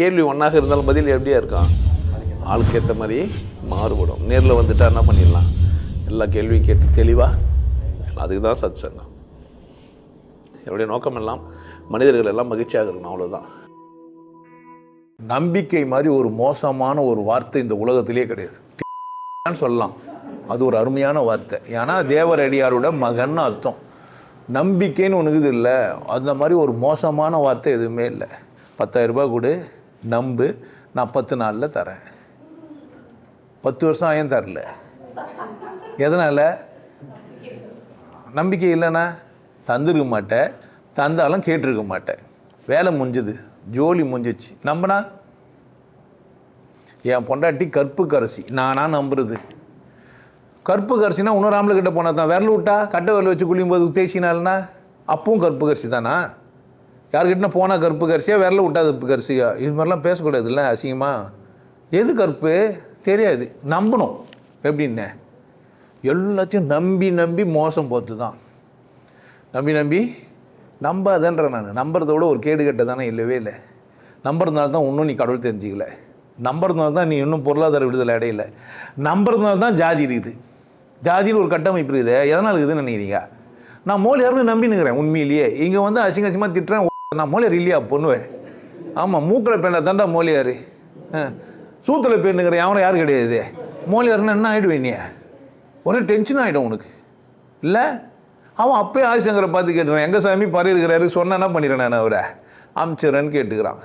கேள்வி ஒன்றாக இருந்தாலும் பதில் எப்படியா இருக்கான், ஆளுக்கு ஏற்ற மாதிரி மாறுபடும். நேரில் வந்துட்டால் என்ன பண்ணிடலாம், எல்லா கேள்வியும் கேட்டு தெளிவாக. அதுக்கு தான் சத் சங்கம். என்னுடைய நோக்கம் எல்லாம் மனிதர்கள் எல்லாம் மகிழ்ச்சியாக இருக்கணும், அவ்வளோதான். நம்பிக்கை மாதிரி ஒரு மோசமான ஒரு வார்த்தை இந்த உலகத்திலே கிடையாது சொல்லலாம். அது ஒரு அருமையான வார்த்தை. ஏன்னா தேவரடியாரோட மகன் அர்த்தம். நம்பிக்கைன்னு ஒன்றுக்குது இல்லை, அந்த மாதிரி ஒரு மோசமான வார்த்தை எதுவுமே இல்லை. 10,000 ரூபாய் கொடு, நம்பு, நான் 10 நாளில் தரேன். 10 வருஷம் ஆயும் தரல. எதனால்? நம்பிக்கை இல்லைண்ணா தந்துருக்க மாட்டேன், தந்தாலும் கேட்டிருக்க மாட்டேன். வேலை முடிஞ்சுது, ஜோலி முடிஞ்சிச்சு. நம்பினா என் பொண்டாட்டி கற்பு கரசி, நானா நம்புறது? கற்பு கரிசினா இன்னொரு ஆம்பளை போனால் தான். விரல் விட்டா கட்டை விரல் வச்சு குளியும் போது தேய்ச்சினால்னா அப்பவும் கற்பு கரிசி தானா? யாருக்கிட்டனா போனால் கற்பு கரிசியா, விரல விட்டா கற்பு கரிசியா? இது மாதிரிலாம் பேசக்கூடாது இல்லை, அசிங்கமாக. எது கற்பு தெரியாது, நம்பணும். எப்படின்னு எல்லாத்தையும் நம்பி நம்பி மோசம் போத்து தான். நம்பி நம்பாதன்ற. நான் நம்புறத விட ஒரு கேடு கட்ட தானே இல்லவே இல்லை. நம்புறதுனால தான் இன்னும் நீ கடவுள் தெரிஞ்சிக்கல. நம்புறதுனால தான் நீ இன்னும் பொருளாதார விடுதலை அடையலை. நம்புறதுனால தான் ஜாதி இருக்குது. ஜாதியில் ஒரு கட்டமைப்பு இருக்குது. எதனால் இருக்குதுன்னு நினைக்கிறீங்க? நான் மோலியார்னு நம்பினுக்கிறேன். உண்மையிலேயே இங்கே வந்து அசிங்கமாக திட்டுறேன். நான் மோலியார் இல்லையா பொண்ணுவேன்? ஆமாம், மூக்கில் பேண்டா தாண்டா மோலியார். சூத்தில் பேருந்துக்கிறேன். அவனை யாரும் கிடையாது. மோலியார்னு என்ன ஆகிடுவேன்? நீ ஒரே டென்ஷன் ஆகிடும் உனக்கு இல்லை? அவன் அப்போயே ஆதிசங்கரை பார்த்து கேட்டுறான், எங்கள் சாமி பறி இருக்கிறாரு, சொன்ன என்ன பண்ணிடுறேன் நான் அவரை அமிச்சிட்றேன்னு கேட்டுக்கிறான்.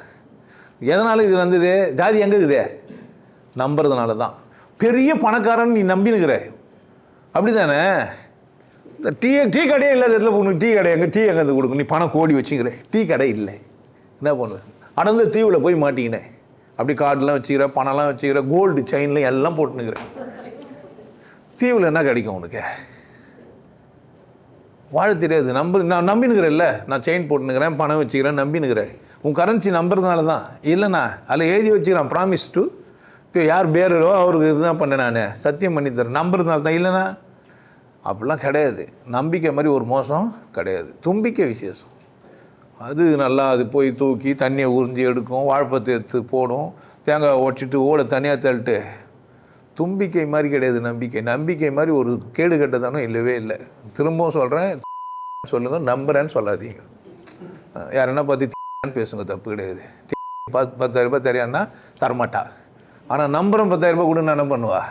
எதனால் இது வந்தது? ஜாதி எங்கே இருக்குது? நம்புறதுனால தான். பெரிய பணக்காரன் நீ நம்பினுக்கிற, அப்படி தானே? டீ கடையே இல்லாத இடத்துல உனக்கு டீ கடை எங்கே, டீ எங்கே கொடுக்கும்? நீ பணம் கோடி வச்சுக்கிற, டீ கடை இல்லை, என்ன பண்ணுறது? அடர்ந்து தீவில் போய் மாட்டிக்கினேன். அப்படி கார்டெலாம் வச்சுக்கிற, பணம்லாம் வச்சுக்கிற, கோல்டு செயின்லாம் எல்லாம் போட்டுனுக்கிறேன். தீவில் என்ன கிடைக்கும் உனக்கு? வாழ தெரியாது. நான் நம்பினுக்கிறேன்ல, நான் செயின் போட்டுனுக்கிறேன், பணம் வச்சுக்கிறேன், நம்பினுக்கிறேன். உன் கரன்சி நம்புறதுனால தான். இல்லைண்ணா அதில் எழுதி வச்சுக்கிறான், ப்ராமிஸ் டு. இப்போ யார் பேரோ அவருக்கு இதுதான் பண்ணேன், நான் சத்தியம் பண்ணி தரேன், நம்புறதுனால தான். இல்லைண்ணா அப்படிலாம் கிடையாது. நம்பிக்கை மாதிரி ஒரு மோசம் கிடையாது. தும்பிக்கை விசேஷம். அது நல்லா அது போய் தூக்கி தண்ணியை உறிஞ்சி எடுக்கும், வாழைப்பத்தை எடுத்து போடும், தேங்காய் உடச்சிட்டு ஓட தனியாக தள்ளிட்டு. தும்பிக்கை மாதிரி கிடையாது நம்பிக்கை. நம்பிக்கை மாதிரி ஒரு கேடு கட்டதானோ இல்லவே இல்லை. திரும்பவும் சொல்கிறேன், சொல்லுங்கள், நம்புறேன்னு சொல்லாதீங்க. யார் என்ன பார்த்து பேசுங்க, தப்பு கிடையாது. 10,000 ரூபாய் தெரியாதுன்னா தரமாட்டா. ஆனால் நம்புகிறேன் 10,000 ரூபாய் கூட என்ன பண்ணுவா?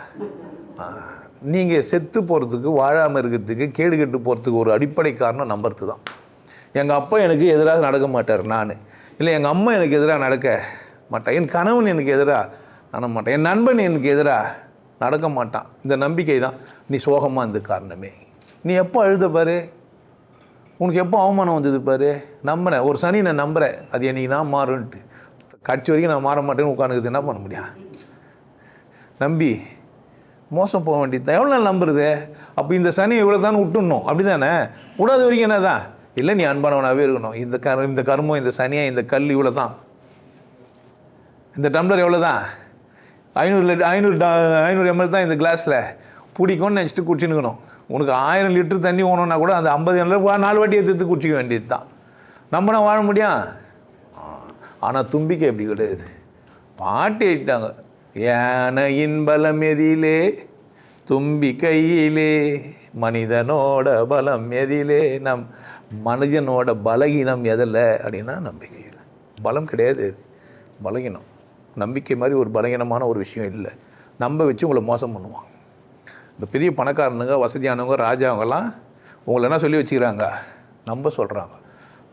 நீங்கள் செத்து போகிறதுக்கு, வாழாமல் இருக்கிறதுக்கு, கேடு கெட்டு போகிறதுக்கு ஒரு அடிப்படை காரணம் நம்புறது தான். எங்கள் அப்பா எனக்கு எதிராக நடக்க மாட்டார், நான் இல்லை. எங்கள் அம்மா எனக்கு எதிராக நடக்க மாட்டேன். என் கணவன் எனக்கு எதிராக நடக்க மாட்டேன். என் நண்பன் எனக்கு எதிராக நடக்க மாட்டான். இந்த நம்பிக்கை தான் நீ சோகமாக இருந்த காரணமே. நீ எப்போ அழுத பாரு, உனக்கு எப்போ அவமானம் வந்தது பாரு. நம்புறேன், ஒரு சனி நான் நம்புகிறேன், அது என்னைக்கு நான் மாறுன்ட்டு. கட்சி வரைக்கும் நான் மாற மாட்டேன்னு உட்காந்துக்குது, என்ன பண்ண முடியும்? நம்பி மோசம் போக வேண்டியது தான். எவ்வளோ நாள் நம்புறது? அப்போ இந்த சனி இவ்வளோ தான் விட்டுடணும், அப்படி தானே? விடாத வரைக்கும் என்ன தான்? இல்லை, நீ அன்பானவனாகவே இருக்கணும். இந்த கர்மம், இந்த சனியாக, இந்த கல் இவ்வளோ தான். இந்த டம்ளர் எவ்வளோ தான்? 500 ml தான் இந்த கிளாஸில் பிடிக்கும்னு நினச்சிட்டு குடிச்சுன்னுக்கணும். உனக்கு 1000 லிட்டர் தண்ணி வேணும்னா கூட அந்த 50 ml 4 வாட்டி எடுத்து குடிச்சிக்க வேண்டியது தான். நம்மனா வாழ முடியும்? ஆனால் தும்பிக்கை எப்படி கிடையாது. பாட்டு ஆயிட்டாங்க. யானையின் பலம் எதிலே, தும்பிக்கையிலே, மனிதனோட பலம் எதிலே. மனிதனோட பலகீனம் எதில் அப்படின்னா நம்பிக்கையில். பலம் கிடையாது, பலகீனம். நம்பிக்கை மாதிரி ஒரு பலகீனமான ஒரு விஷயம் இல்லை. நம்ப வச்சு உங்களை மோசம் பண்ணுவாங்க. இந்த பெரிய பணக்காரனுங்க, வசதியானவங்க, ராஜாவங்கெல்லாம் உங்களை என்ன சொல்லி வச்சுக்கிறாங்க? நம்ப சொல்கிறாங்க.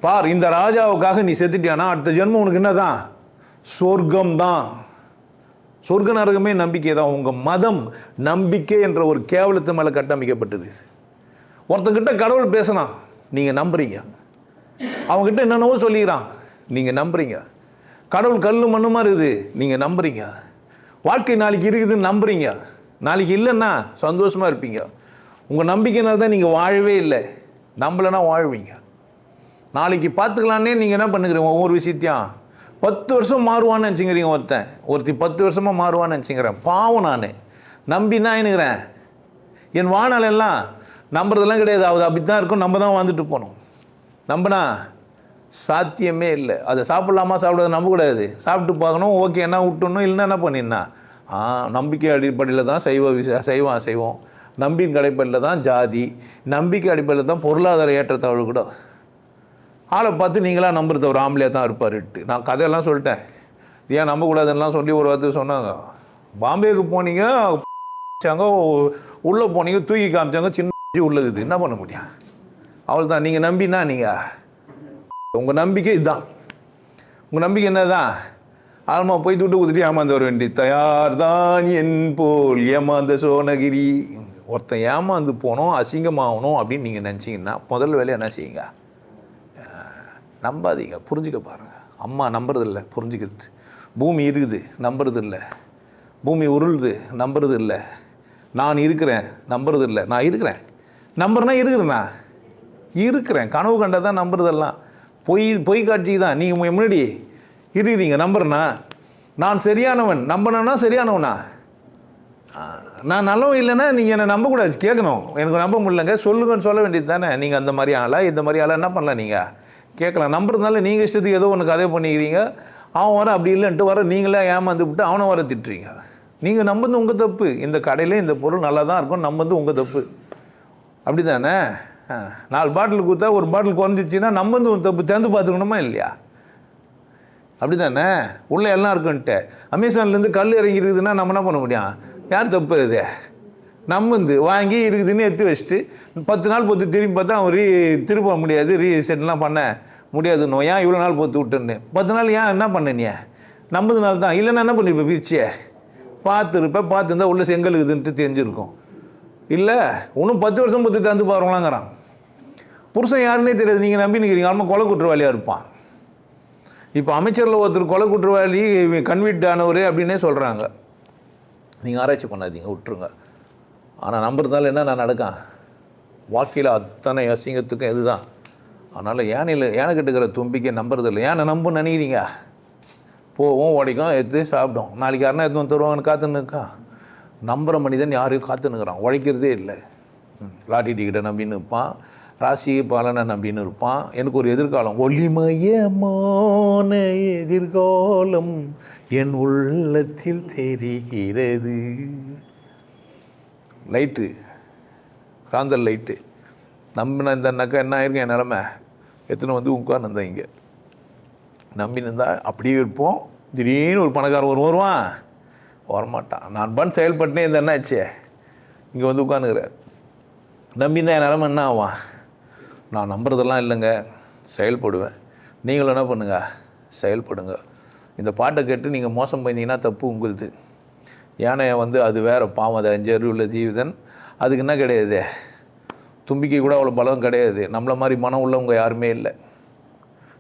பார், இந்த ராஜாவுக்காக நீ செத்துட்டியானா அடுத்த ஜென்மம் உனக்கு என்ன தான்? சொர்க்கம் தான். சொர்க்க நரகமே நம்பிக்கை தான். உங்கள் மதம் நம்பிக்கை என்ற ஒரு கேவலத்து மேலே கட்டமைக்கப்பட்டது. ஒருத்தங்கிட்ட கடவுள் பேசினா நீங்கள் நம்புறீங்க, அவங்ககிட்ட என்னென்னவோ சொல்லிக்கிறான், நீங்கள் நம்புறீங்க. கடவுள் கல் மண்ணுமா இருக்குது, நீங்கள் நம்புறீங்க. வாழ்க்கை நாளைக்கு இருக்குதுன்னு நம்புறீங்க. நாளைக்கு இல்லைன்னா சந்தோஷமாக இருப்பீங்க. உங்கள் நம்பிக்கைனால தான் நீங்கள் வாழவே இல்லை. நம்பலைன்னா வாழ்வீங்க. நாளைக்கு பார்த்துக்கலான்னே நீங்கள் என்ன பண்ணுகிறீங்க? ஒவ்வொரு விஷயத்தையும் 10 வருஷம் மாறுவான்னு நினச்சிங்கிறீங்க. ஒருத்தி 10 வருஷமாக மாறுவான்னு நினச்சிங்கிறேன். பாவம், நான் நம்பினா என்னங்கிறேன். என் வாழ்நாளெல்லாம் நம்புறதெல்லாம் கிடையாது. அது அப்படி தான் இருக்கும். நம்ம தான் வாழ்ந்துட்டு போகணும். நம்பினா சாத்தியமே இல்லை. அதை சாப்பிட்லாமா சாப்பிடாது நம்பக்கூடாது. சாப்பிட்டு பார்க்கணும், ஓகே என்ன விட்டுணும், இல்லைன்னா என்ன பண்ணிடனா. நம்பிக்கை அடிப்படையில் தான் செய்வோம் அசைவம், நம்பிக்கை அடிப்படையில் தான் ஜாதி, நம்பிக்கை அடிப்படையில் தான் பொருளாதார ஏற்றத்தாழ்வு கூட. ஆளை பார்த்து நீங்களாம் நம்புறது ஒரு ஆம்பளையாக தான் இருப்பாருட்டு நான் கதையெல்லாம் சொல்லிட்டேன். ஏன் நம்பக்கூடாதுன்னெலாம் சொல்லி ஒரு வார்த்தை சொன்னாங்க. பாம்பேக்கு போனீங்க, உள்ளே போனீங்க, தூக்கி காமிச்சாங்க, சின்ன உள்ளது, என்ன பண்ண முடியும்? அவள் தான் நீங்கள் நம்பினா நீங்கள் உங்கள் நம்பிக்கை இதுதான். உங்கள் நம்பிக்கை என்ன தான்? ஆல்மா போய் துட்டு ஊற்றிட்டு ஏமாந்து வர வேண்டி தயார் தான் என் போல் ஏமாந்த சோனகிரி. ஒருத்தன் ஏமாந்து போனோம், அசிங்கமாகணும் அப்படின்னு நீங்கள் நினச்சிங்கன்னா முதல் வேலையை என்ன செய்யுங்க? நம்பாதீங்க, புரிஞ்சுக்க பாருங்கள். அம்மா நம்புறதில்லை, புரிஞ்சுக்கிறது. பூமி இருக்குது, நம்புறது இல்லை. பூமி உருளுது, நம்புறது இல்லை. நான் இருக்கிறேன், நம்புறது இல்லை. நான் இருக்கிறேன், நம்புறேன்னா இருக்கிறேண்ணா, இருக்கிறேன். கனவு கண்டதான் நம்புறதெல்லாம் பொய் காட்சி தான். நீங்கள் முன்னாடி இருக்கிறீங்க, நம்புறேண்ணா. நான் சரியானவன், நம்பினா சரியானவனா? நான் நல்லவன் இல்லைன்னா நீங்கள் என்னை நம்பக்கூடாது, கேட்கணும். எனக்கு நம்ப முடியலங்க சொல்லுங்கன்னு சொல்ல வேண்டியது தானே. நீங்கள் அந்த மாதிரி ஆளா இந்த மாதிரி ஆளா என்ன பண்ணலாம்? நீங்கள் கேட்கலாம். நம்புறதுனால நீங்கள் இஷ்டத்துக்கு ஏதோ ஒன்று கதை பண்ணிக்கிறீங்க. அவன் வர அப்படி இல்லைன்ட்டு வர நீங்களே ஏமாந்து விட்டு அவனை வர திட்டுறீங்க. நீங்கள் நம்புறது உங்கள் தப்பு. இந்த கடையில் இந்த பொருள் நல்லா தான் இருக்கும், நம்புறது உங்கள் தப்பு. அப்படி தானே? 4 பாட்டில் கொடுத்தா ஒரு பாட்டில் குறைஞ்சிச்சின்னா நம்புறது ஒரு தப்பு. திறந்து பார்த்துக்கணுமா இல்லையா? அப்படி தானே? உள்ளே எல்லாம் இருக்குன்ட்டு அமேசான்லேருந்து கல் இறங்கி இருக்குதுன்னா நம்ம என்ன பண்ண முடியும்? யார் தப்பு? இது நம்புந்து வாங்கி இருக்குதுன்னு எடுத்து வச்சுட்டு 10 நாள் பொறுத்து திரும்பி பார்த்தா அவன் திருப்ப முடியாது, ரீசெட்லாம் பண்ண முடியாதுன்னு. ஏன் இவ்வளோ நாள் பொறுத்து விட்டுன்னு 10 நாள் ஏன் என்ன பண்ண? நீ நம்புதுனால தான். இல்லைன்னா என்ன பண்ணிருப்ப? பிரிச்சியே பார்த்துருப்பேன், பார்த்துருந்தா உள்ள செங்கல் இருக்குதுன்ட்டு தெரிஞ்சிருக்கும். இல்லை இன்னும் 10 வருஷம் பொறுத்து தந்து பாருங்களாங்கிறான். புருஷன் யாருன்னே தெரியாது, நீங்கள் நம்பி நிற்கிறீங்க. ஆமாம் கொலை குற்றவாளியாக இருப்பான். இப்போ அமைச்சரில் ஒருத்தர் கொலை குற்றவாளி கன்விக்ட் ஆனவர் அப்படின்னே சொல்கிறாங்க. நீங்கள் ஆராய்ச்சி பண்ணாதீங்க, விட்டுருங்க. ஆனால் நம்புறதுனால என்ன நான் நடக்கான்? வாழ்க்கையில் அத்தனை அசிங்கத்துக்கும் இதுதான். அதனால் யானை கட்டுக்கிற தும்பிக்கை நம்புறது இல்லை. யானை நம்புன்னு நினைக்கிறீங்க? போவோம், உடைக்கும், எடுத்து சாப்பிடும். நாளைக்கு யாருன்னா எடுத்து வந்து தருவாங்கன்னு காத்துன்னு இருக்கா? நம்புகிற மனிதன் யாரையும் காத்துன்னுக்கிறான், உழைக்கிறதே இல்லை. லாட்டி டிக்கெட்டை நம்பின்னு இருப்பான், ராசி பலனை நம்பின்னு இருப்பான். எனக்கு ஒரு எதிர்காலம், ஒளிமயமான எதிர்காலம் என் உள்ளத்தில் தெரிகிறது. லைட்டு, காந்தல் லைட்டு நம்பின இந்தன்னாக்கா என்ன ஆயிருக்கும்? என் நிலமை எத்தனை வந்து உட்கார்ந்து இங்கே நம்பின்னு இருந்தால் அப்படியே இருப்போம். திடீர்னு ஒரு பணக்காரன் வருவான், வரமாட்டான். நான் பண்ண செயல்பட்டுனே இந்த என்ன ஆச்சு? இங்கே வந்து உட்காந்துக்கிறார். நம்பியிருந்தால் என் நிலமை என்ன ஆவான்? நான் நம்புறதெல்லாம் இல்லைங்க, செயல்படுவேன். நீங்களும் என்ன பண்ணுங்க? செயல்படுங்க. இந்த பாட்டை கேட்டு நீங்கள் மோசம் போயிருந்தீங்கன்னா தப்பு உங்களுது. யானை வந்து அது வேறு பாவம், அது 5 அறிவு உள்ள ஜீவிதன். அதுக்கு என்ன கிடையாது, தும்பிக்கை கூட அவ்வளோ பலம் கிடையாது. நம்மளை மாதிரி மனம் உள்ளவங்க யாருமே இல்லை.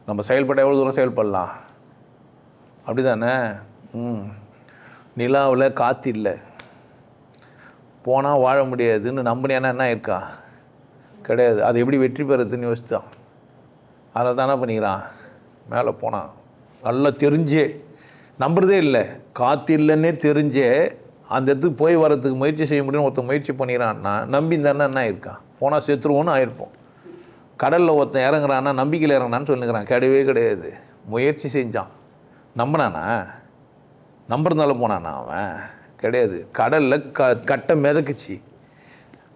நம்ம செயல்பட எவ்வளோ தூரம் செயல்படலாம்? அப்படி தானே? நிலாவில் காற்று இல்லை, போனால் வாழ முடியாதுன்னு நம்பினேன்னா என்ன இருக்கா? கிடையாது. அது எப்படி வெற்றி பெறதுன்னு யோசித்தான். அதில் தானே பண்ணிக்கிறான். மேலே போனான், நல்லா தெரிஞ்சே, நம்புறதே இல்லை, காற்று இல்லைன்னே தெரிஞ்சே அந்த இடத்துக்கு போய் வரத்துக்கு முயற்சி செய்ய முடியும்னு ஒருத்தன் முயற்சி பண்ணிக்கிறான்னா நம்பி தானே என்ன இருக்கான்? போனால் செத்துருவோன்னு ஆயிருப்போம். கடலில் ஒருத்தன் இறங்குறான்னா நம்பிக்கையில் இறங்கினான்னு சொல்லிக்கிறான். கிடையவே கிடையாது. முயற்சி செஞ்சான், நம்பினானா? நம்புறதுனால போனானா அவன்? கிடையாது. கடலில் கட்டை மிதக்குச்சு.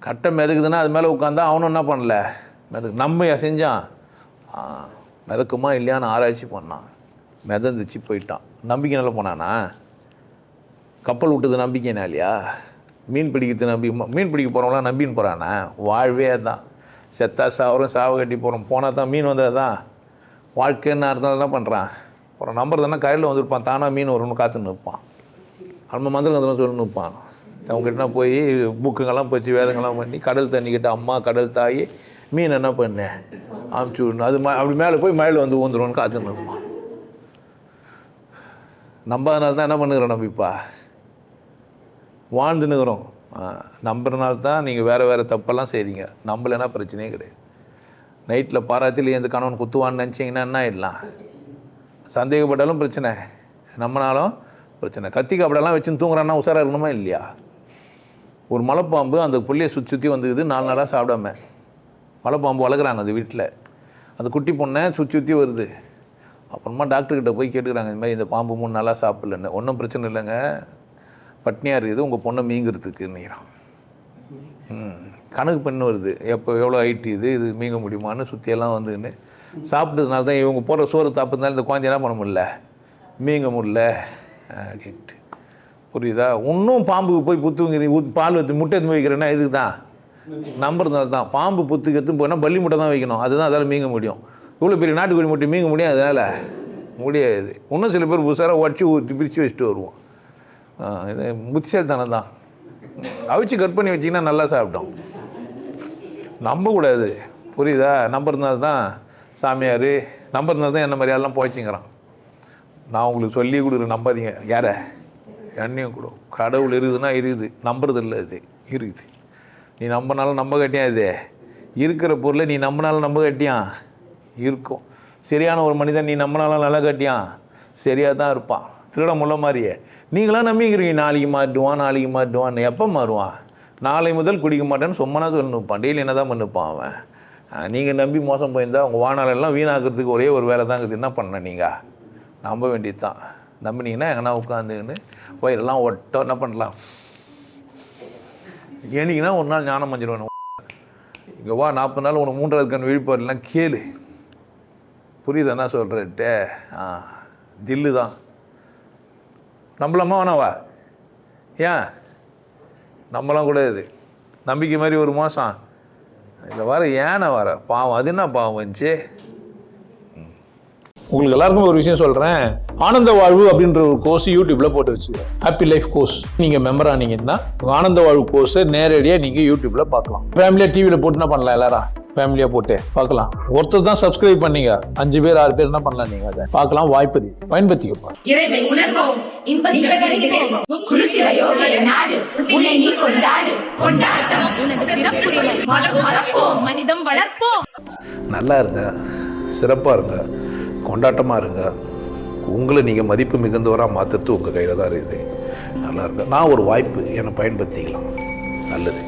கட்டை மிதக்குதுன்னா அது மேலே உட்காந்தா அவனும் என்ன பண்ணல, நம்ம செஞ்சான். மிதக்குமா இல்லையான்னு ஆராய்ச்சி பண்ணான், மிதந்துச்சு, போயிட்டான். நம்பிக்கைனால போனானா? கப்பல் விட்டது நம்பிக்கைனா இல்லையா? மீன் பிடிக்கிறது மீன் பிடிக்க போகிறவங்களாம் நம்பின்னு போகிறானா? வாழ்வே தான். செத்தா சாவரும், சாவை கட்டி போகிறோம். போனால் தான் மீன் வந்தது தான் வாழ்க்கைன்னு அர்த்தம் தான் பண்ணுறான். அப்புறம் நம்புறதுனா கரையில் வந்துருப்பான், தானாக மீன் வரும்னு காத்துன்னு இருப்பான். நம்ம மந்திரம் சொல்லி நிற்பான். அவங்ககிட்ட போய் புக்குங்கெல்லாம் போச்சு, வேதங்கள்லாம் பண்ணி கடல் தண்ணிக்கிட்ட அம்மா கடல் தாய் மீன் என்ன பண்ணேன் அமுச்சு விடணும். அது அப்படி மேலே போய் மழையில் வந்து ஊந்துருவோன்னு காத்துன்னு இருப்பான். நம்பாதனால தான் என்ன பண்ணுகிறோம்? நம்பிப்பா வாழ்ந்துன்னுக்கிறோம். நம்புறதுனால தான் நீங்கள் வேறு தப்பெல்லாம் செய்கிறீங்க. நம்பலைன்னா பிரச்சனையே கிடையாது. நைட்டில் பாராத்தில் எந்த கணவன் குத்துவான்னு நினச்சிங்கன்னா என்ன ஆகிடலாம்? சந்தேகப்பட்டாலும் பிரச்சனை, நம்பினாலும் பிரச்சனை. கத்திக்கு அப்படியெல்லாம் வச்சுன்னு தூங்குறான்னா உஷாராக இருக்கணுமா இல்லையா? ஒரு மலைப்பாம்பு அந்த புள்ளியை சுற்றி வந்துக்குது 4 நாளாக சாப்பிடாம. மலைப்பாம்பு வளர்க்குறாங்க அந்த வீட்டில். அந்த குட்டி பொண்ணை சுற்றி வருது. அப்புறமா டாக்டர்கிட்ட போய் கேட்டுக்கிறாங்க, இந்த மாதிரி இந்த பாம்பு 3 நாளாக சாப்பிடலன்னு. ஒன்றும் பிரச்சனை இல்லைங்க, பட்னியாக இருக்குது, உங்கள் பொண்ணை மீங்கிறதுக்குன்னுறான். கணக்கு பண்ணு வருது, எப்போ எவ்வளோ ஹைட்டு இது மீங்க முடியுமான்னு சுற்றியெல்லாம் வந்துன்னு சாப்பிட்டதுனால தான் இவங்க போகிற சோறு தாப்புனால இந்த குழந்தை என்ன பண்ண முடியல, மீங்க முடியல அப்படின்ட்டு. புரியுதா? இன்னும் பாம்புக்கு போய் புத்துங்கிறீங்க, பால் வச்சு முட்டை எடுத்து வைக்கிறேன்னா இதுக்கு தான் நம்புறதுனால தான். பாம்பு புத்துக்கு எடுத்து போனால் பள்ளி முட்டை தான் வைக்கணும், அதுதான் அதால் மீங்க முடியும். இவ்வளோ பெரிய நாட்டுக்கோழி முட்டை மீங்க முடியும், அதனால் முடியாது. இன்னும் சில பேர் புதுசாக உடச்சி ஊற்றி பிரித்து வச்சுட்டு வருவோம். இது புத்திசாலித்தனம் தான். அவிச்சு கட் பண்ணி வச்சிங்கன்னா நல்லா சாப்பிட்டோம். நம்பக்கூடாது, புரியுதா? நம்புறதுனால தான் சாமியார், நம்புறதுனால தான் என்ன மாதிரி எல்லாம் போய்ச்சிங்கிறான். நான் உங்களுக்கு சொல்லி கொடுக்குறேன், நம்பாதீங்க. யாரை? என்னையும் கூட. கடவுள் இருக்குதுன்னா இருக்குது, நம்புறது இல்லை, இது இருக்குது. நீ நம்பினாலும் நம்ப கட்டியா, இது இருக்கிற பொருளை நீ நம்பினாலும் நம்ப கட்டியான் இருக்கும். சரியான ஒரு மனிதன் நீ நம்பினாலும் நல்லா கட்டியான் சரியாக தான் இருப்பான். திருட முள்ள மாதிரியே நீங்களாம் நம்பிக்கிறீங்க, நாளைக்கு மாட்டுவான். எப்போ மாறுவான்? நாளை முதல் குடிக்க மாட்டேன்னு சும்மா சொல்லிப்பான். டெய்லி என்ன தான் பண்ணிப்பான் அவன். நீங்கள் நம்பி மோசம் போயிருந்தால் உங்கள் வாழ்நாளெல்லாம் வீணாக்கிறதுக்கு ஒரே ஒரு வேலை தான் இருக்குது. என்ன பண்ண நீங்கள்? நம்ப வேண்டியது தான். நம்பினீங்கன்னா எங்கன்னா உட்காந்துன்னு வயிறெல்லாம் ஒட்ட என்ன பண்ணலாம். ஏனிங்கன்னா ஒரு நாள் ஞானம் மஞ்சிடுவேன். இங்கே வா, 40 நாள் உனக்கு 3வது கண் விழிப்பாடுலாம் கேளு. புரியுது என்ன சொல்கிறேன்ட்டு? தில்லு தான். நம்பலாமா வேணாவா? ஏன் நம்பலாம் கூடாது? நம்பிக்கை மாதிரி ஒரு மாதம் இதில் வர ஏனை வர பாவம், அது என்ன பாவம் வந்துச்சு? உங்களுக்கு எல்லாருக்கும் ஒரு விஷயம் சொல்கிறேன். ஆனந்த வாழ்வு அப்படின்ற ஒரு கோர்ஸ் யூடியூப்பில் போட்டு வச்சுருக்கேன். Happy life course. நீங்கள் மெம்பர் ஆனீங்கன்னா ஆனந்த வாழ்வு கோர்ஸை நேரடியாக நீங்கள் யூடியூப்பில் பார்க்கலாம். ஃபேமிலியாக டிவியில் போட்டு என்ன பண்ணலாம், எல்லாரும் ஃபேமிலியாக போட்டு பார்க்கலாம். ஒருத்தர் தான் சப்ஸ்கிரைப் பண்ணீங்க, 5 பேர் 6 பேர் என்ன பண்ணலாம், நீங்கள் அதை பார்க்கலாம். வாய்ப்பு பயன்படுத்திக்கப்பா. இறைவை உணர்வோம், இன்பத்தில் கழிப்போம். குருசில யோகிய நாடு உன்னை நீ கொண்டாடு. கொண்டாட்டம் உனது பிறப்புரிமை. மதம் மறப்போம், மனிதம் வளர்ப்போம். நல்லா இருங்க, சிறப்பாக இருங்க, கொண்டாட்டமாக இருங்க. உங்களை நீங்கள் மதிப்பு மிகுந்தவராக மாற்றுறது உங்கள் கையில் தான் இருக்குது. நல்லா இருங்க. நான் ஒரு வாய்ப்பு, என்னை பயன்படுத்திக்கலாம். நல்லது.